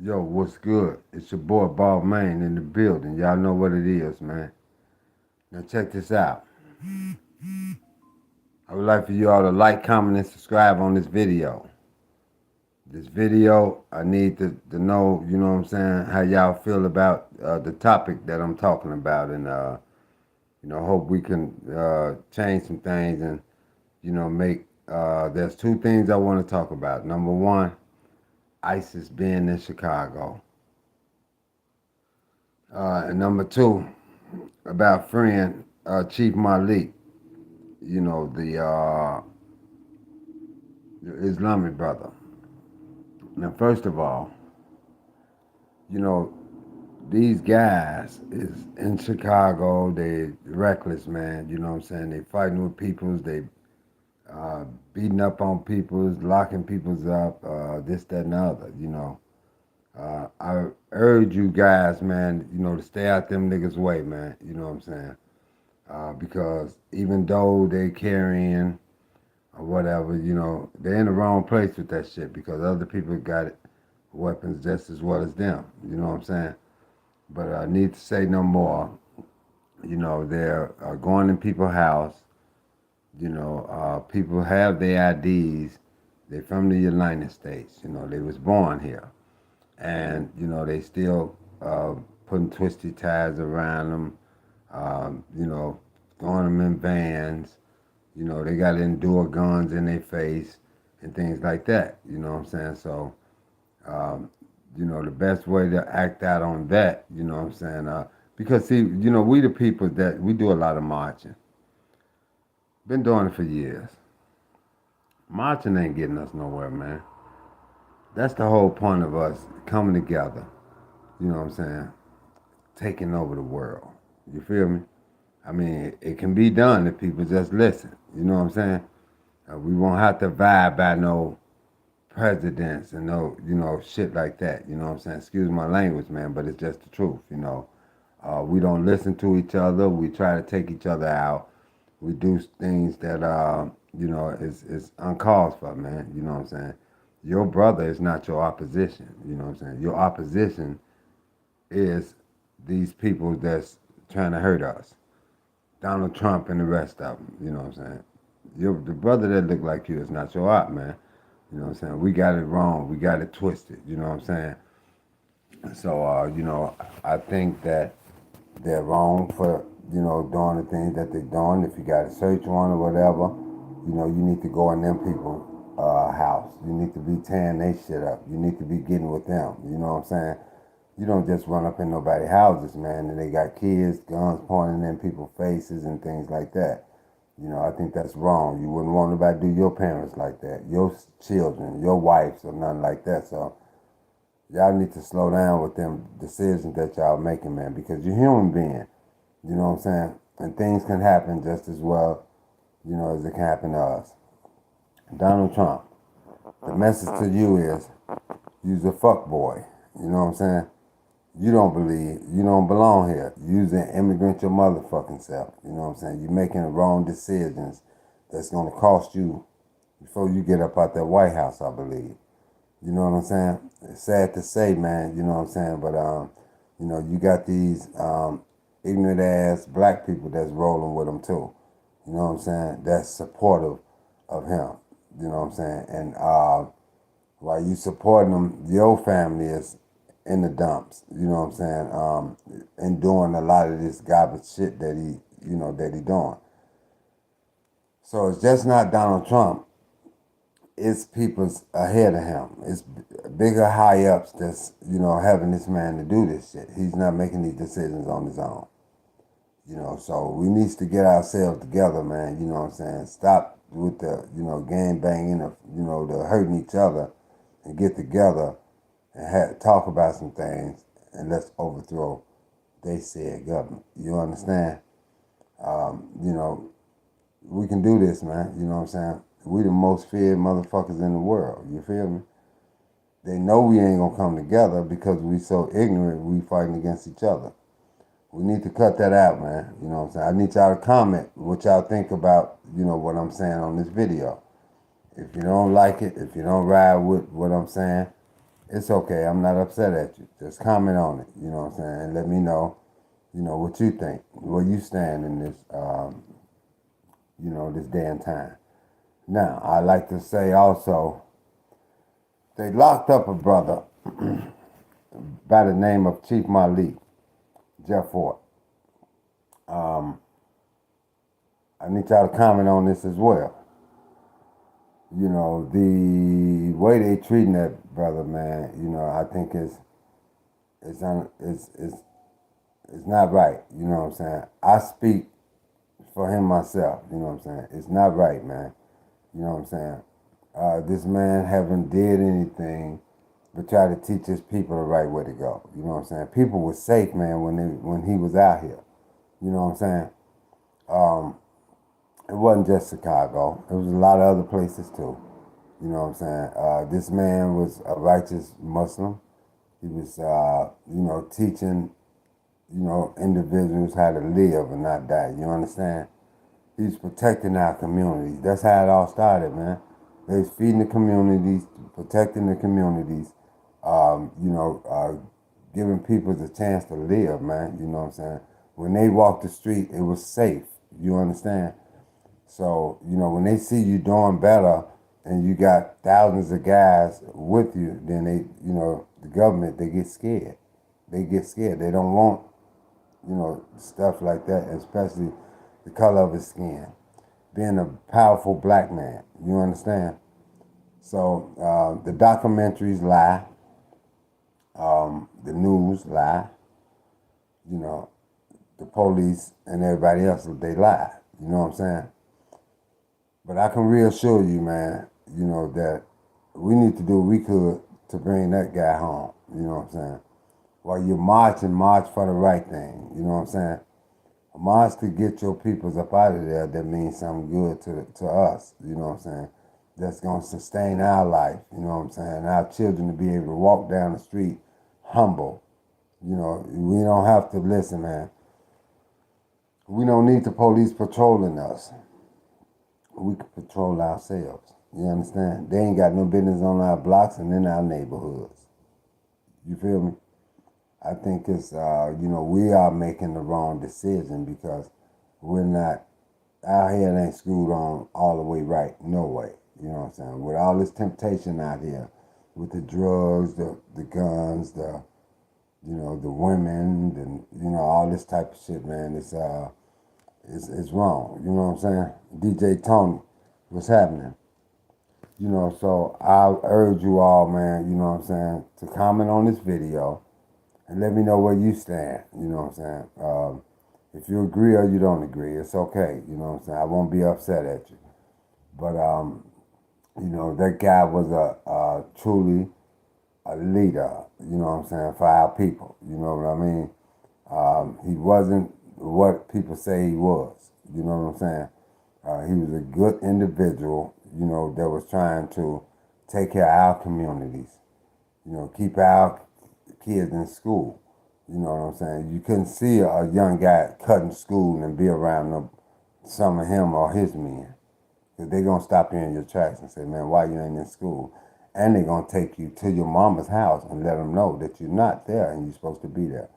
Yo, what's good? It's your boy Bob Main in the building. Y'all know what it is, man. Now check this out. I would like for you all to like, comment, and subscribe on this video. This video, I need to know, you know what I'm saying, how y'all feel about the topic that I'm talking about. And, hope we can change some things and, make, there's two things I want to talk about. Number one, ISIS being in Chicago. And number two, about freeing Chief Malik, the Islamic brother. Now, first of all, you know, these guys is in Chicago. They reckless, man. You know what I'm saying? They fighting with peoples. They beating up on peoples, locking peoples up, this, that, and the other. I urge you guys, man, to stay out them niggas' way, man. You know what I'm saying? Because even though they carrying or whatever, they're in the wrong place with that shit because other people got it, weapons just as well as them. You know what I'm saying? But I need to say no more. They're going in people's house. People have their IDs. They're from the United States. They was born here. And, they still putting twisty ties around them, throwing them in vans. They got endure guns in their face and things like that. You know what I'm saying? So, the best way to act out on that, you know what I'm saying? Because, see, we the people that, we do a lot of marching. Been doing it for years. Marching ain't getting us nowhere, man. That's the whole point of us coming together, you know what I'm saying? Taking over the world. You feel me? I mean, it can be done if people just listen. You know what I'm saying? We won't have to vibe by no presidents and no, shit like that. You know what I'm saying? Excuse my language, man, but it's just the truth. We don't listen to each other. We try to take each other out. We do things that, is uncalled for, man. You know what I'm saying? Your brother is not your opposition. You know what I'm saying? Your opposition is these people that's trying to hurt us. Donald Trump and the rest of them. You know what I'm saying? The brother that look like you is not your op, man. You know what I'm saying? We got it wrong. We got it twisted. You know what I'm saying? So, I think that they're wrong for, doing the things that they're doing. If you got a search warrant or whatever, you need to go in them people's house. You need to be tearing their shit up. You need to be getting with them. You know what I'm saying? You don't just run up in nobody's houses, man, and they got kids, guns pointing in people's faces and things like that. I think that's wrong. You wouldn't want nobody to do your parents like that, your children, your wives, or nothing like that. So y'all need to slow down with them decisions that y'all making, man, because you're human being. You know what I'm saying? And things can happen just as well, as it can happen to us. Donald Trump, the message to you is, you's a fuck boy. You know what I'm saying? You don't believe, you don't belong here. You's an immigrant your motherfucking self. You know what I'm saying? You're making the wrong decisions that's going to cost you before you get up out that White House, I believe. You know what I'm saying? It's sad to say, man, you know what I'm saying? But, you got these ignorant ass black people that's rolling with him too. You know what I'm saying? That's supportive of him. You know what I'm saying? And while you supporting him, your family is in the dumps. You know what I'm saying? And doing a lot of this garbage shit that he doing. So it's just not Donald Trump. It's people's ahead of him. It's bigger high ups that's, having this man to do this shit. He's not making these decisions on his own. So we needs to get ourselves together, man. You know what I'm saying? Stop with the, gang banging, the hurting each other, and get together and talk about some things, and let's overthrow they said government. You understand? We can do this, man. You know what I'm saying? We the most feared motherfuckers in the world. You feel me? They know we ain't gonna come together because we so ignorant we fighting against each other. We need to cut that out, man. You know what I'm saying? I need y'all to comment what y'all think about, what I'm saying on this video. If you don't like it, if you don't ride with what I'm saying, it's okay. I'm not upset at you. Just comment on it. You know what I'm saying? And let me know, what you think, where you stand in this, this day and time. Now, I like to say also, they locked up a brother by the name of Chief Malik, Jeff Fort. I need y'all to comment on this as well. The way they treating that brother, man, I think it's not right. You know what I'm saying? I speak for him myself. You know what I'm saying? It's not right, man. You know what I'm saying? This man haven't did anything but try to teach his people the right way to go. You know what I'm saying? People were safe, man, when he was out here. You know what I'm saying? It wasn't just Chicago. It was a lot of other places too. You know what I'm saying? This man was a righteous Muslim. He was, teaching, individuals how to live and not die. You understand? He's protecting our communities. That's how it all started, man. They was feeding the communities, protecting the communities, giving people the chance to live, man. You know what I'm saying? When they walked the street, it was safe. You understand? So, when they see you doing better and you got thousands of guys with you, then the government, they get scared. They get scared. They don't want, stuff like that, especially the color of his skin. Being a powerful black man, you understand? So the documentaries lie, the news lie, the police and everybody else, they lie. You know what I'm saying? But I can reassure you, man, that we need to do what we could to bring that guy home. You know what I'm saying? While you march for the right thing. You know what I'm saying? A march to get your peoples up out of there, that means something good to us. You know what I'm saying? That's going to sustain our life. You know what I'm saying? Our children to be able to walk down the street humble. We don't have to listen, man. We don't need the police patrolling us. We can patrol ourselves. You understand? They ain't got no business on our blocks and in our neighborhoods. You feel me? I think it's, we are making the wrong decision because we're not, our head ain't screwed on all the way right. No way. You know what I'm saying? With all this temptation out here, with the drugs, the guns, the women, and, all this type of shit, man, it's wrong. You know what I'm saying? DJ Tony, what's happening? So I urge you all, man, you know what I'm saying, to comment on this video and let me know where you stand. You know what I'm saying? If you agree or you don't agree, it's okay. You know what I'm saying? I won't be upset at you. But, that guy was truly a leader, you know what I'm saying, for our people. You know what I mean? He wasn't what people say he was. You know what I'm saying? He was a good individual, that was trying to take care of our communities. Keep our kids in school. You know what I'm saying? You couldn't see a young guy cutting school and be around some of him or his men. Because they're going to stop you in your tracks and say, man, why you ain't in school? And they're going to take you to your mama's house and let them know that you're not there and you're supposed to be there.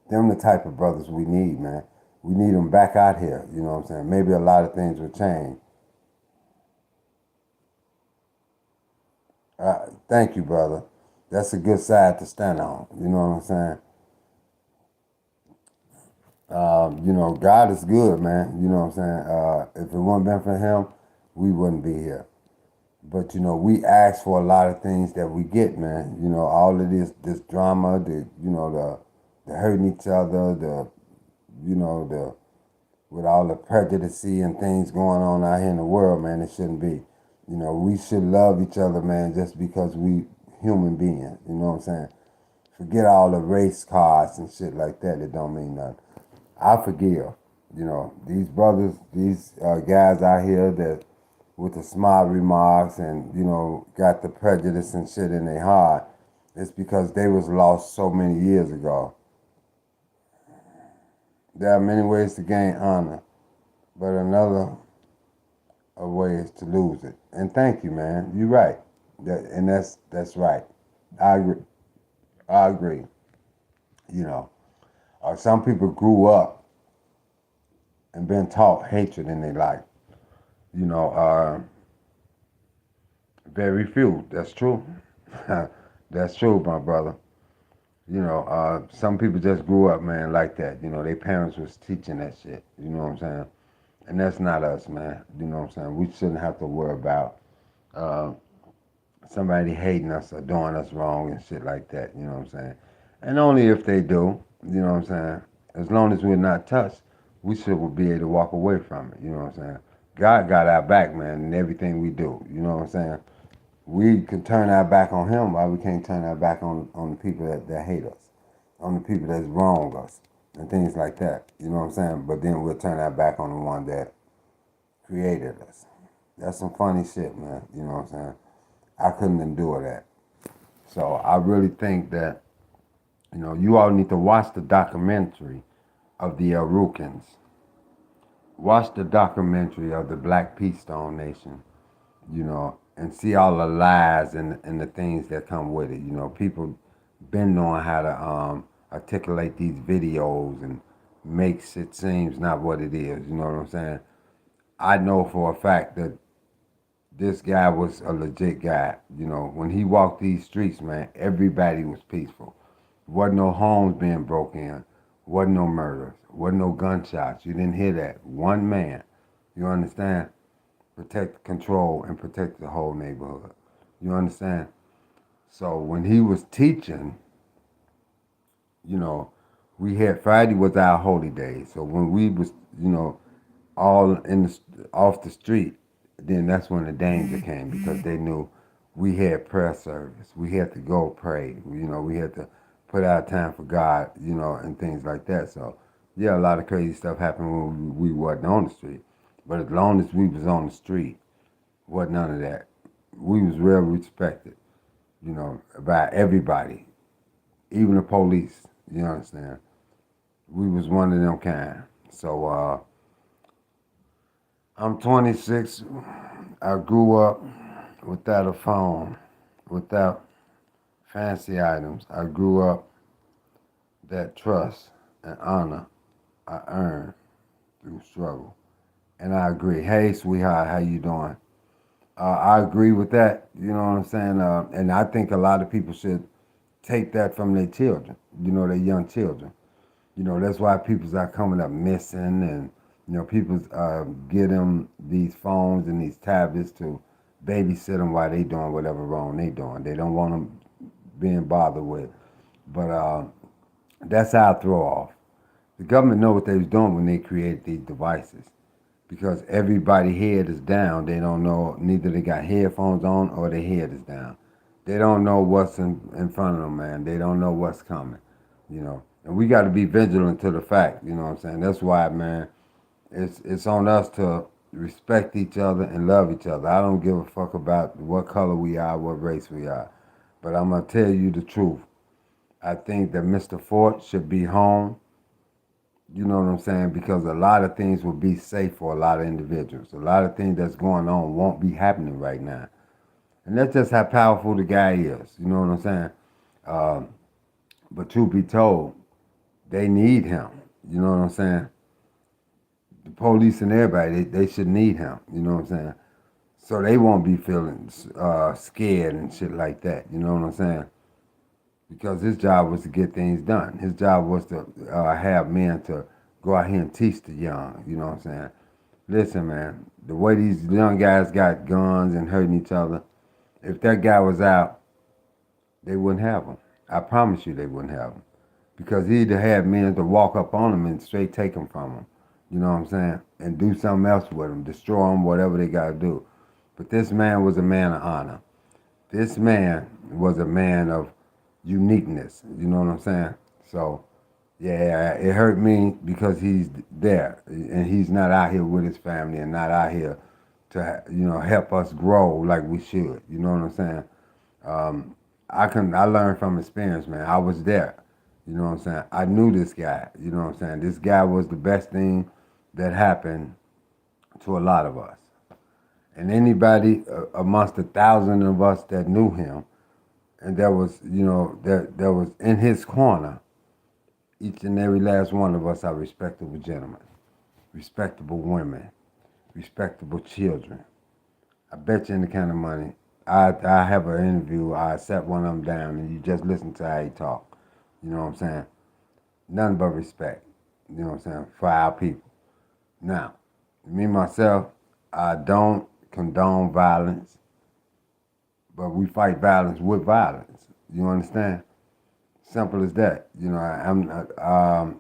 Them the type of brothers we need, man. We need them back out here, you know what I'm saying? Maybe a lot of things will change. Thank you, brother. That's a good side to stand on, you know what I'm saying? God is good, man. You know what I'm saying? If it wouldn't been for him, we wouldn't be here. But we ask for a lot of things that we get, man. All of this drama, the hurting each other, with all the prejudice and things going on out here in the world, man, it shouldn't be. We should love each other, man, just because we human beings. You know what I'm saying? Forget all the race cards and shit like that. It don't mean nothing. I forgive. These brothers, these guys out here that with the smart remarks and, got the prejudice and shit in their heart, it's because they was lost so many years ago. There are many ways to gain honor, but another way is to lose it. And thank you, man. You're right. That's right. I agree. I agree. You know, some people grew up and been taught hatred in their life. You know, very few. That's true. That's true, my brother. You know, some people just grew up, man, like that. You know, their parents was teaching that shit. You know what I'm saying? And that's not us, man. You know what I'm saying? We shouldn't have to worry about uh, somebody hating us or doing us wrong and shit like that. You know what I'm saying? And only if they do. You know what I'm saying? As long as we're not touched, we should be able to walk away from it. You know what I'm saying? God got our back, man, in everything we do. You know what I'm saying? We can turn our back on him, why we can't turn our back on the people that hate us, on the people that's wrong us, and things like that. You know what I'm saying? But then we'll turn our back on the one that created us. That's some funny shit, man. You know what I'm saying? I couldn't endure that. So I really think that, you all need to watch the documentary of the Arukans. Watch the documentary of the Black Peace Stone Nation, and see all the lies and the things that come with it. People been knowing how to articulate these videos and makes it seems not what it is. You know what I'm saying? I know for a fact that this guy was a legit guy. When he walked these streets, man, everybody was peaceful. Wasn't no homes being broke in. Wasn't no murders. Wasn't no gunshots. You didn't hear that. One man. You understand? Protect, control, and protect the whole neighborhood. You understand? So when he was teaching, you know, we had Friday was our holy day. So when we was, all in the off the street, then that's when the danger came because they knew we had prayer service. We had to go pray. We had to put our time for God, and things like that. So yeah, a lot of crazy stuff happened when we wasn't on the street. But as long as we was on the street, wasn't none of that. We was well respected, by everybody, even the police. You understand? We was one of them kind. So I'm 26. I grew up without a phone, without fancy items. I grew up that trust and honor I earned through struggle. And I agree. Hey, sweetheart, how you doing? I agree with that. You know what I'm saying? And I think a lot of people should take that from their children. Their young children. That's why people are coming up missing, and people get them these phones and these tablets to babysit them while they doing whatever wrong they doing. They don't want them being bothered with. But that's our throw off. The government know what they was doing when they created these devices because everybody head is down. They don't know, neither they got headphones on or their head is down. They don't know what's in front of them, man. They don't know what's coming, And we got to be vigilant to the fact, you know what I'm saying? That's why, man, it's on us to respect each other and love each other. I don't give a fuck about what color we are, what race we are. But I'm going to tell you the truth. I think that Mr. Fort should be home. You know what I'm saying? Because a lot of things will be safe for a lot of individuals. A lot of things that's going on won't be happening right now. And that's just how powerful the guy is. You know what I'm saying? Um, but truth be told, they need him. You know what I'm saying? The police and everybody, they should need him. You know what I'm saying? So they won't be feeling scared and shit like that. You know what I'm saying? Because his job was to get things done. His job was to have men to go out here and teach the young. You know what I'm saying? Listen, man, the way these young guys got guns and hurting each other, if that guy was out, they wouldn't have him. I promise you they wouldn't have him. Because he'd have had men to walk up on him and straight take him from him. You know what I'm saying? And do something else with him, destroy him, whatever they got to do. But this man was a man of honor. This man was a man of uniqueness. You know what I'm saying? So, yeah, it hurt me because he's there and he's not out here with his family and not out here to help us grow like we should. You know what I'm saying? I learned from experience, man. I was there. You know what I'm saying? I knew this guy. You know what I'm saying? This guy was the best thing that happened to a lot of us. And anybody amongst 1,000 of us that knew him, and there was, there was in his corner, each and every last one of us are respectable gentlemen, respectable women, respectable children. I bet you any kind of money. I have an interview, I sat one of them down, and you just listen to how he talk. You know what I'm saying? Nothing but respect. You know what I'm saying? For our people. Now, me myself, I don't condone violence, but we fight violence with violence. You understand? Simple as that.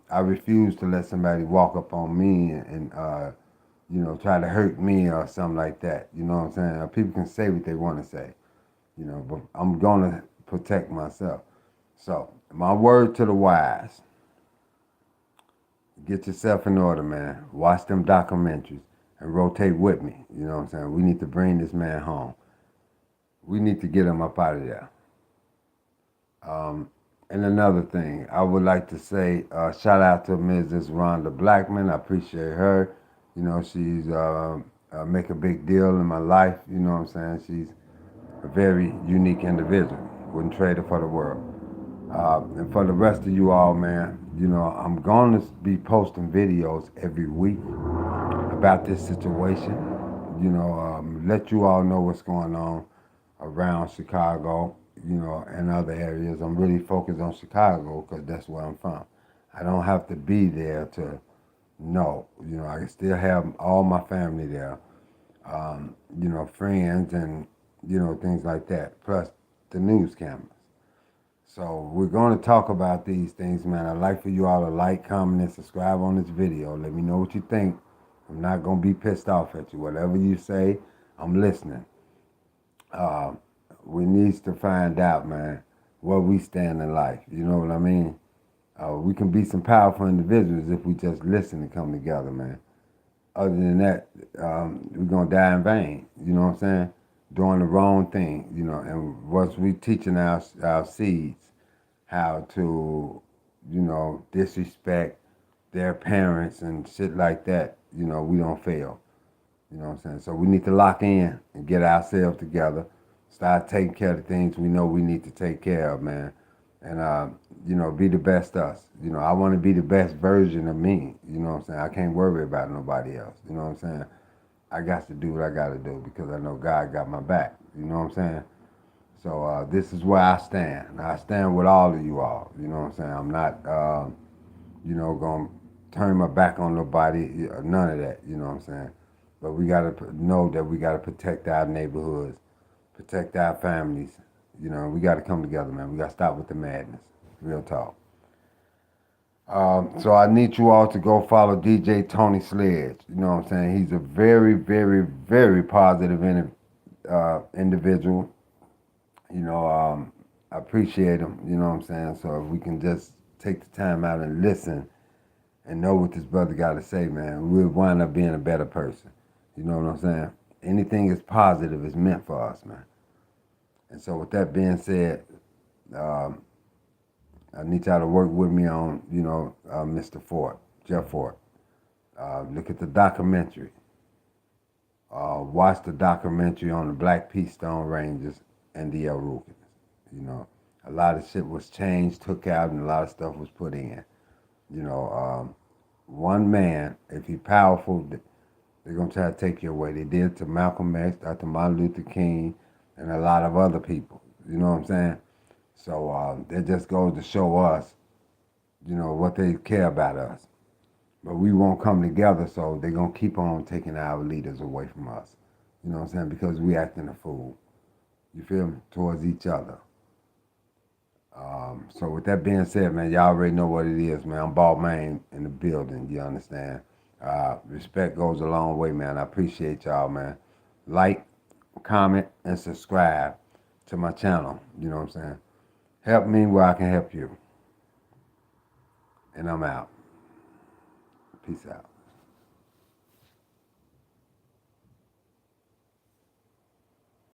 I refuse to let somebody walk up on me and try to hurt me or something like that. You know what I'm saying? People can say what they want to say, but I'm gonna protect myself. So my word to the wise: get yourself in order, man. Watch them documentaries and rotate with me. You know what I'm saying? We need to bring this man home. We need to get him up out of there. And another thing, I would like to say, shout out to Mrs. Rhonda Blackman. I appreciate her. She's make a big deal in my life. You know what I'm saying? She's a very unique individual. Wouldn't trade her for the world. And for the rest of you all, man, I'm going to be posting videos every week about this situation. Let you all know what's going on around Chicago, and other areas. I'm really focused on Chicago because that's where I'm from. I don't have to be there to know. I can still have all my family there, friends and, things like that, plus the news cameras. So we're going to talk about these things, man. I'd like for you all to like, comment, and subscribe on this video. Let me know what you think. I'm not going to be pissed off at you. Whatever you say, I'm listening. We needs to find out, man, where we stand in life. You know what I mean? We can be some powerful individuals if we just listen and come together, man. Other than that, we're going to die in vain. You know what I'm saying? Doing the wrong thing, and once we teaching our seeds how to, disrespect their parents and shit like that, we don't fail. You know what I'm saying? So we need to lock in and get ourselves together. Start taking care of the things we know we need to take care of, man. And, be the best us. I want to be the best version of me. You know what I'm saying? I can't worry about nobody else. You know what I'm saying? I got to do what I got to do because I know God got my back. You know what I'm saying? So this is where I stand. I stand with all of you all. You know what I'm saying? I'm not, going to turn my back on nobody. None of that. You know what I'm saying? But we got to know that we got to protect our neighborhoods, protect our families. We got to come together, man. We got to stop with the madness. Real talk. So I need you all to go follow DJ Tony Sledge. You know what I'm saying? He's a very, very, very positive individual. I appreciate him. You know what I'm saying? So if we can just take the time out and listen and know what this brother got to say, man, we'll wind up being a better person. You know what I'm saying? Anything is positive is meant for us, man. And so with that being said, I need y'all to work with me on, Mr. Fort, Jeff Fort. Look at the documentary. Watch the documentary on the Black Peastone Rangers and the El Rukns. A lot of shit was changed, took out, and a lot of stuff was put in. One man, if he's powerful, they're going to try to take you away. They did to Malcolm X, Dr. Martin Luther King, and a lot of other people. You know what I'm saying? So that just goes to show us, what they care about us. But we won't come together, so they're going to keep on taking our leaders away from us. You know what I'm saying? Because we acting a fool. You feel me? Towards each other. So with that being said, man, y'all already know what it is, man. I'm Balmain in the building, you understand? Respect goes a long way, man. I appreciate y'all, man. Like, comment, and subscribe to my channel. You know what I'm saying? Help me where I can help you. And I'm out. Peace out.